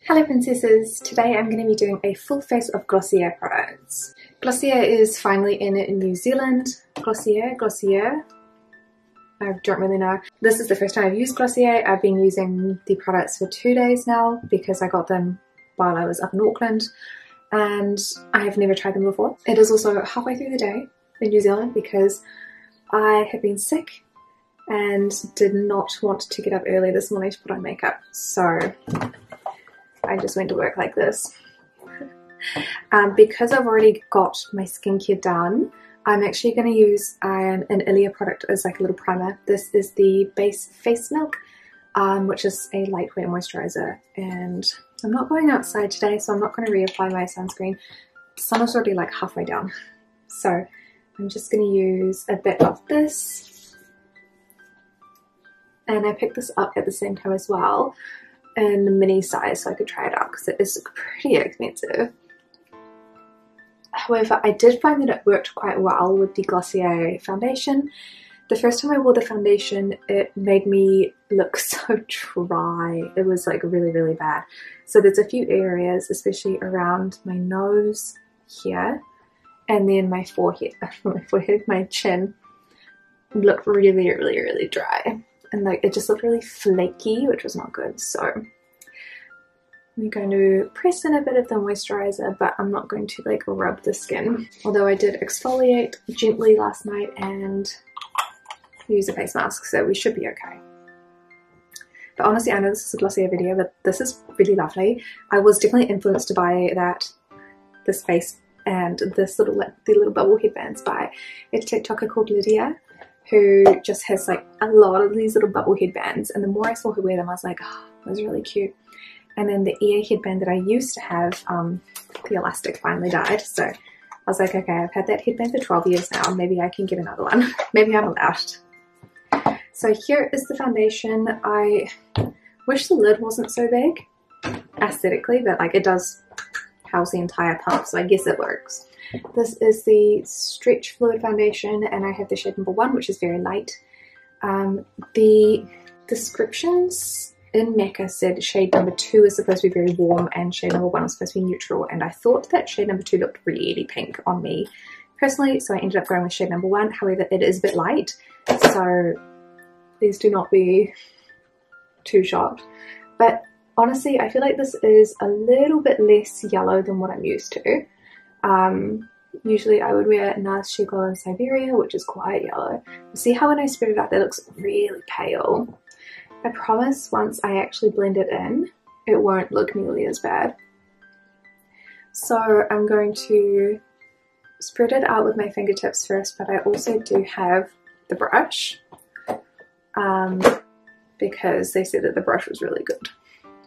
Hello princesses! Today I'm going to be doing a full face of Glossier products. Glossier is finally in New Zealand. Glossier. I don't really know. This is the first time I've used Glossier. I've been using the products for 2 days now because I got them while I was up in Auckland and I have never tried them before. It is also halfway through the day in New Zealand because I have been sick and did not want to get up early this morning to put on makeup. So I just went to work like this. Because I've already got my skincare done, I'm actually going to use an Ilia product as like a little primer. This is the Base Face Milk, which is a lightweight moisturizer. And I'm not going outside today, so I'm not going to reapply my sunscreen. The sun is already like halfway down. So I'm just going to use a bit of this. And I picked this up at the same time as well, in the mini size, so I could try it out because it is pretty expensive. However, I did find that it worked quite well with the Glossier foundation. The first time I wore the foundation, it made me look so dry. It was like really bad. So there's a few areas, especially around my nose here, and then my forehead, my chin, looked really dry. And like it just looked really flaky, which was not good. So I'm going to press in a bit of the moisturizer, but I'm not going to like rub the skin. Although I did exfoliate gently last night and use a face mask, so we should be okay. But honestly, I know this is a Glossier video, but this is really lovely. I was definitely influenced by this face and this little, like the little bubble headbands by a TikToker called Lydia, who just has like a lot of these little bubble headbands, and the more I saw her wear them, I was like, oh, that was really cute. And then the ear headband that I used to have, the elastic finally died, so I was like, okay, I've had that headband for 12 years now, maybe I can get another one. Maybe I'm allowed. So here is the foundation. I wish the lid wasn't so big aesthetically, but like it does house the entire pump, so I guess it works. This is the Stretch Fluid Foundation, and I have the shade number 1, which is very light. The descriptions in Becca said shade number 2 is supposed to be very warm and shade number 1 was supposed to be neutral, and I thought that shade number 2 looked really pink on me personally, so I ended up going with shade number 1. However, it is a bit light, so please do not be too shocked. But honestly, I feel like this is a little bit less yellow than what I'm used to. Usually I would wear NARS Sheer Glow in Siberia, which is quite yellow. See how when I spread it out, that looks really pale. I promise once I actually blend it in, it won't look nearly as bad. So I'm going to spread it out with my fingertips first, but I also do have the brush, because they said that the brush was really good.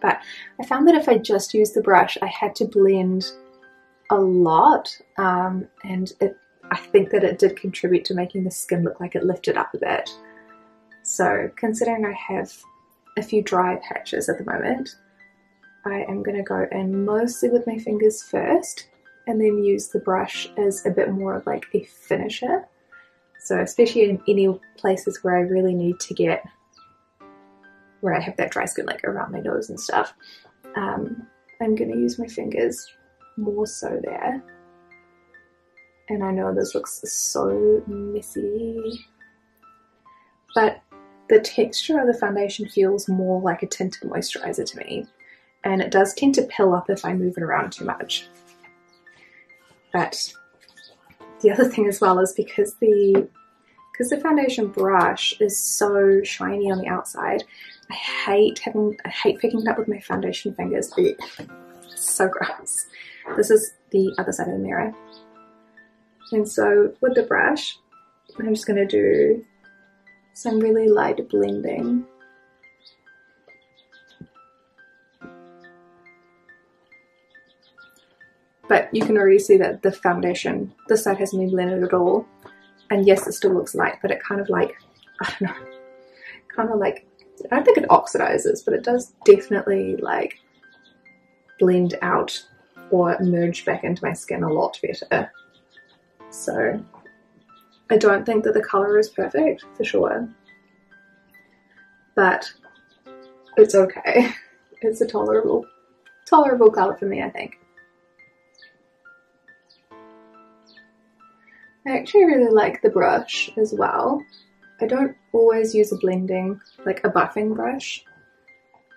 But I found that if I just used the brush, I had to blend a lot, and I think that it did contribute to making the skin look like it lifted up a bit. So considering I have a few dry patches at the moment, I am going to go in mostly with my fingers first and then use the brush as a bit more of like a finisher. So especially in any places where I really need to get, where I have that dry skin like around my nose and stuff, I'm going to use my fingers more so there. And I know this looks so messy, but the texture of the foundation feels more like a tinted moisturizer to me, and it does tend to pill up if I move it around too much. But the other thing as well is because the foundation brush is so shiny on the outside, I hate picking it up with my foundation fingers. It's so gross. This is the other side of the mirror. And so with the brush, I'm just going to do some really light blending. But you can already see that the foundation, this side hasn't been blended at all. And yes, it still looks light, but it kind of like, I don't know, kind of like, I don't think it oxidizes, but it does definitely like blend out or merge back into my skin a lot better. So I don't think that the color is perfect for sure, but it's okay. It's a tolerable tolerable colour for me, I think. I actually really like the brush as well. I don't always use a blending, like a buffing brush.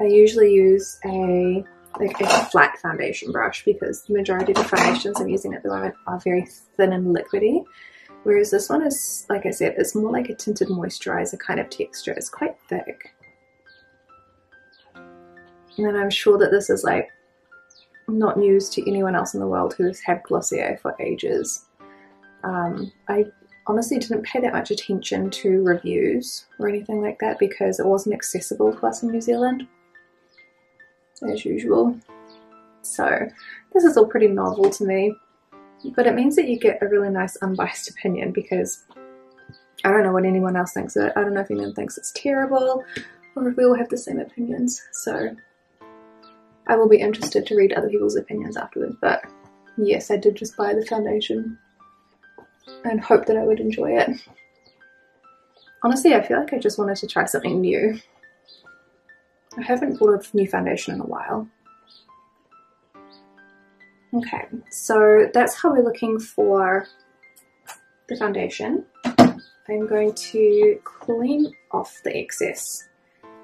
I usually use a flat foundation brush because the majority of the foundations I'm using at the moment are very thin and liquidy. Whereas this one is, like I said, it's more like a tinted moisturizer kind of texture. It's quite thick. And I'm sure that this is like not news to anyone else in the world who has had Glossier for ages. I honestly didn't pay that much attention to reviews or anything like that because it wasn't accessible to us in New Zealand, as usual. So this is all pretty novel to me, but it means that you get a really nice unbiased opinion because I don't know what anyone else thinks of it. I don't know if anyone thinks it's terrible or if we all have the same opinions. So I will be interested to read other people's opinions afterwards, but yes, I did just buy the foundation and hope that I would enjoy it. Honestly, I feel like I just wanted to try something new. I haven't bought a new foundation in a while. Okay, so that's how we're looking for the foundation. I'm going to clean off the excess,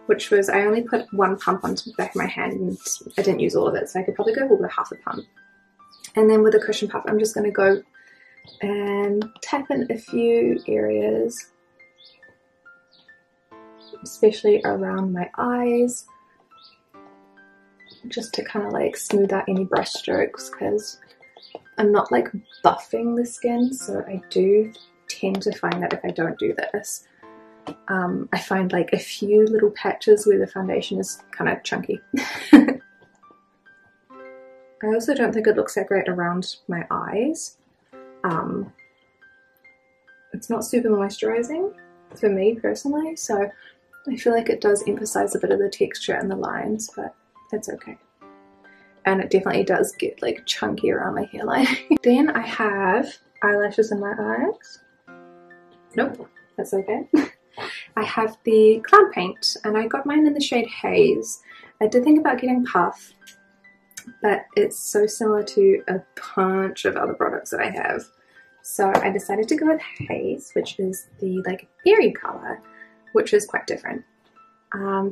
which was, I only put one pump onto the back of my hand and I didn't use all of it, so I could probably go with half a pump. And then with a cushion puff, I'm just going to go and tap in a few areas, especially around my eyes, just to kind of like smooth out any brush strokes because I'm not like buffing the skin, so I do tend to find that if I don't do this, I find like a few little patches where the foundation is kind of chunky. I also don't think it looks that great around my eyes. It's not super moisturizing for me personally, so I feel like it does emphasize a bit of the texture and the lines, but that's okay. And it definitely does get like chunky around my hairline. Then I have eyelashes in my eyes. Nope, that's okay. I have the cloud paint and I got mine in the shade Haze. I did think about getting Puff, but it's so similar to a bunch of other products that I have. So I decided to go with Haze, which is the like berry color, which is quite different.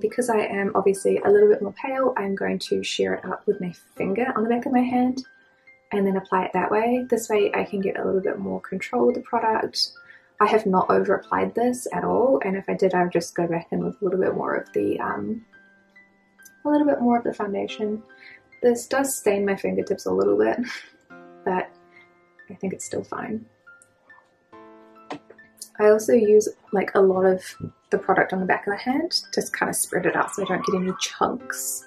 Because I am obviously a little bit more pale, I'm going to sheer it up with my finger on the back of my hand and then apply it that way. This way I can get a little bit more control with the product. I have not over applied this at all, and if I did, I would just go back in with a little bit more of the foundation. This does stain my fingertips a little bit, but I think it's still fine. I also use like a lot of the product on the back of the hand, just kind of spread it out so I don't get any chunks.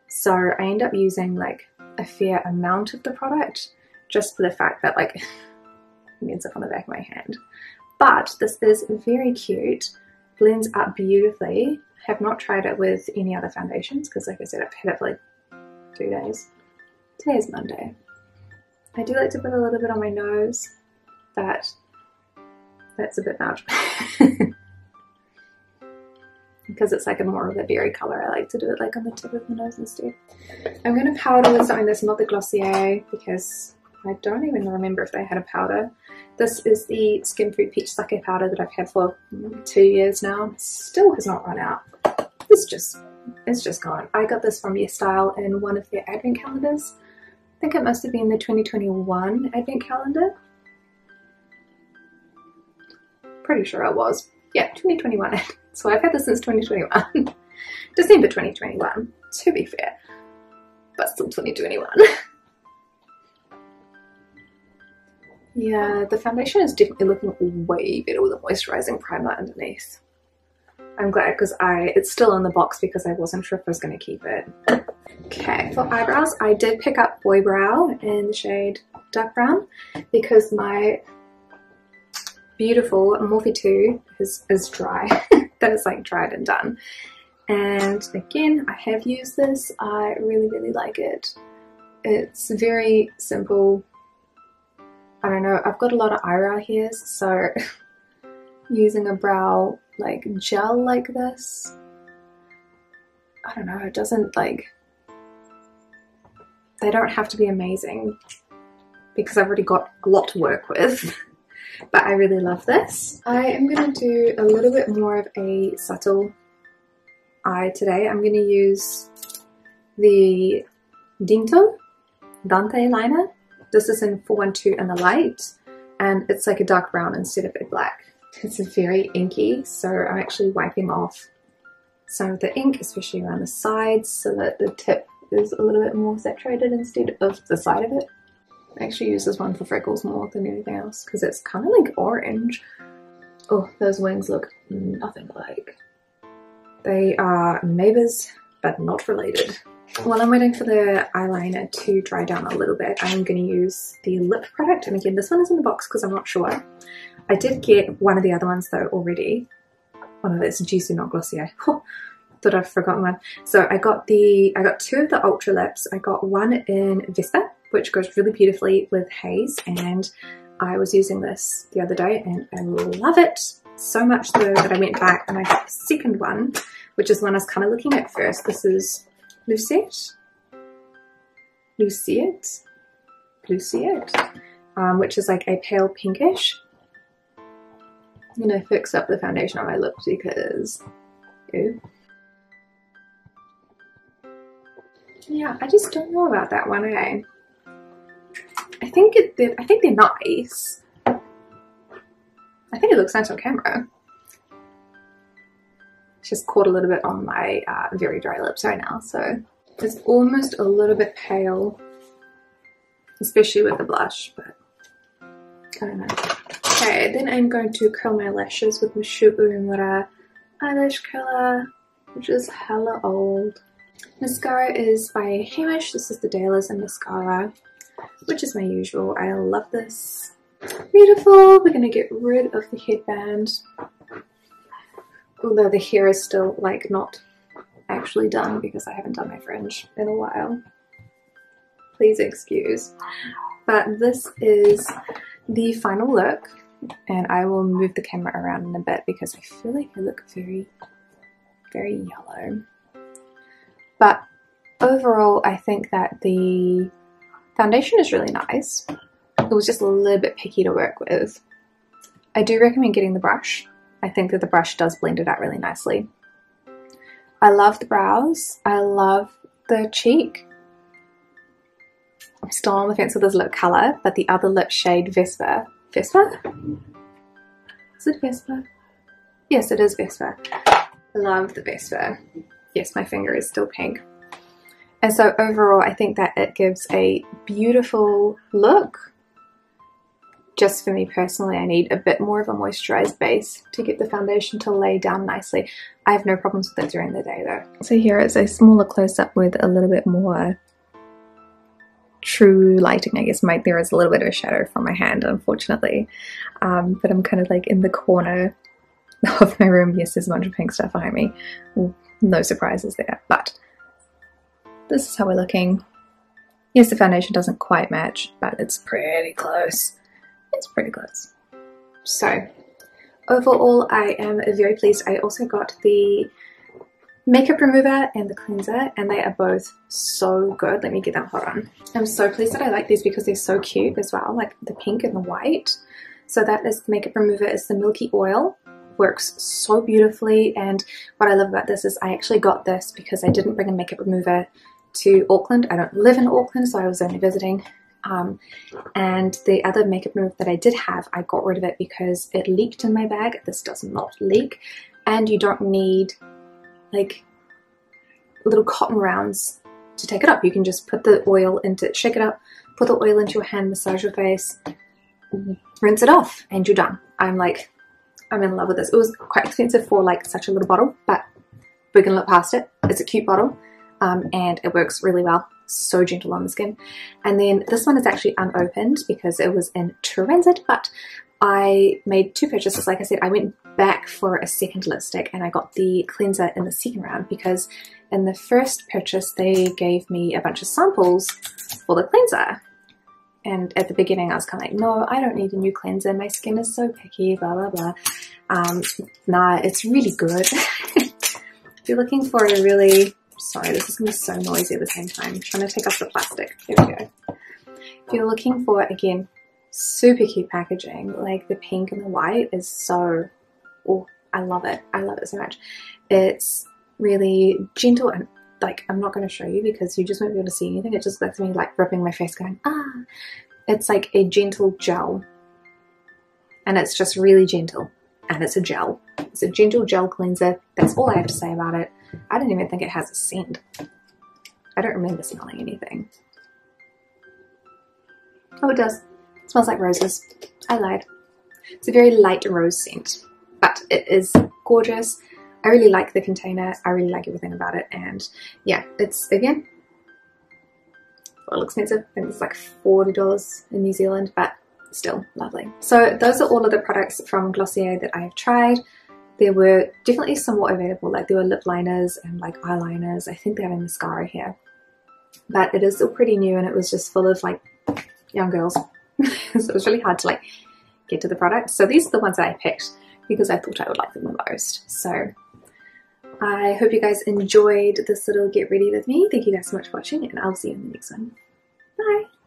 So I end up using like a fair amount of the product just for the fact that like it ends up on the back of my hand. But this is very cute, blends up beautifully. I have not tried it with any other foundations because like I said, I've had it for like 2 days. Today is Monday. I do like to put a little bit on my nose, but that's a bit much. Because it's like a more of a berry colour, I like to do it like on the tip of the nose instead. I'm going to powder with something that's not the Glossier because I don't even remember if they had a powder. This is the Skin Free Peach Sake powder that I've had for 2 years now. Still has not run out. It's just gone. I got this from YesStyle in one of their advent calendars. I think it must have been the 2021 advent calendar. Pretty sure it was. Yeah, 2021. So I've had this since 2021. December 2021, to be fair. But still 2021. Yeah, the foundation is definitely looking way better with a moisturizing primer underneath. I'm glad because it's still in the box because I wasn't sure if I was going to keep it. Okay, for eyebrows, I did pick up Boy Brow in the shade Dark Brown because my beautiful Morphe 2 is dry. That is like dried and done. And again, I have used this. I really, really like it. It's very simple. I don't know, I've got a lot of eyebrow hairs, so using a brow like gel like this, I don't know, it doesn't like They don't have to be amazing because I've already got a lot to work with. But I really love this. I am going to do a little bit more of a subtle eye today. I'm going to use the Dinto Liner. This is in 412 in the light, and it's like a dark brown instead of a black. It's very inky, so I'm actually wiping off some of the ink, especially around the sides, so that the tip is a little bit more saturated instead of the side of it. I actually use this one for freckles more than anything else because it's kind of like orange. Oh, those wings look nothing alike. They are neighbours, but not related. While I'm waiting for the eyeliner to dry down a little bit, I'm going to use the lip product. And again, this one is in the box because I'm not sure. I did get one of the other ones though already. Oh no, that's Juicy, not Glossier. Thought I'd forgotten one. So I got two of the Ultralips. I got one in Vespa, which goes really beautifully with Haze, and I was using this the other day and I love it so much though that I went back and I got the second one, which is one I was kind of looking at first. This is Lucite, which is like a pale pinkish. I'm gonna fix up the foundation on my lips because ew. Yeah, I just don't know about that one, eh? I think they're nice. I think it looks nice on camera. It's just caught a little bit on my very dry lips right now, so it's almost a little bit pale, especially with the blush, but I don't know. Okay, then I'm going to curl my lashes with my Umura eyelash curler, which is hella old. Mascara is by Heimish. This is the Dailism mascara, which is my usual. I love this. Beautiful. We're going to get rid of the headband, although the hair is still like not actually done because I haven't done my fringe in a while. Please excuse. But this is the final look, and I will move the camera around in a bit because I feel like I look very, very yellow. But overall, I think that the foundation is really nice. It was just a little bit picky to work with. I do recommend getting the brush. I think that the brush does blend it out really nicely. I love the brows. I love the cheek. I'm still on the fence with this lip colour, but the other lip shade, Vespa. Vespa? Is it Vespa? Yes, it is Vespa. I love the Vespa. Yes, my finger is still pink. And so overall, I think that it gives a beautiful look. Just for me personally, I need a bit more of a moisturized base to get the foundation to lay down nicely. I have no problems with it during the day though. So here is a smaller close-up with a little bit more true lighting, I guess. There is a little bit of a shadow from my hand, unfortunately. But I'm kind of like in the corner of my room. Yes, there's a bunch of pink stuff behind me. No surprises there, but this is how we're looking. Yes, the foundation doesn't quite match, but it's pretty close. It's pretty close. So overall, I am very pleased. I also got the makeup remover and the cleanser, and they are both so good. Let me get them, hold on. I'm so pleased that I like these because they're so cute as well, like the pink and the white. So that is the makeup remover, is the Milky oil. Works so beautifully, and what I love about this is I actually got this because I didn't bring a makeup remover to Auckland. I don't live in Auckland, so I was only visiting. And the other makeup remover that I did have, I got rid of it because it leaked in my bag. This does not leak, and you don't need like little cotton rounds to take it up. You can just put the oil into it, shake it up, put the oil into your hand, massage your face, rinse it off, and you're done. I'm in love with this. It was quite expensive for like such a little bottle, but we're gonna look past it. It's a cute bottle, and it works really well. So gentle on the skin. And then this one is actually unopened because it was in transit, but I made two purchases. Like I said, I went back for a second lipstick and I got the cleanser in the second round because in the first purchase they gave me a bunch of samples for the cleanser. And at the beginning I was kind of like, no, I don't need a new cleanser. My skin is so picky, blah, blah, blah. Nah, it's really good. If you're looking for a really Sorry, this is going to be so noisy at the same time. I'm trying to take off the plastic. There we go. If you're looking for, again, super cute packaging, like the pink and the white is so, oh, I love it. I love it so much. It's really gentle and like, I'm not going to show you because you just won't be able to see anything. It just lets me like ripping my face going, ah. It's like a gentle gel and it's just really gentle and it's a gel. It's a gentle gel cleanser. That's all I have to say about it. I don't even think it has a scent. I don't remember smelling anything. Oh, it does. It smells like roses. I lied. It's a very light rose scent, but it is gorgeous. I really like the container. I really like everything about it. And yeah, it's, again, a little expensive. I think it's like $40 in New Zealand, but still lovely. So those are all of the products from Glossier that I have tried. There were definitely some more available, like there were lip liners and like eyeliners. I think they have a mascara here, but it is still pretty new and it was just full of like young girls. So it was really hard to like get to the products. So these are the ones that I picked because I thought I would like them the most. So I hope you guys enjoyed this little get ready with me. Thank you guys so much for watching and I'll see you in the next one. Bye!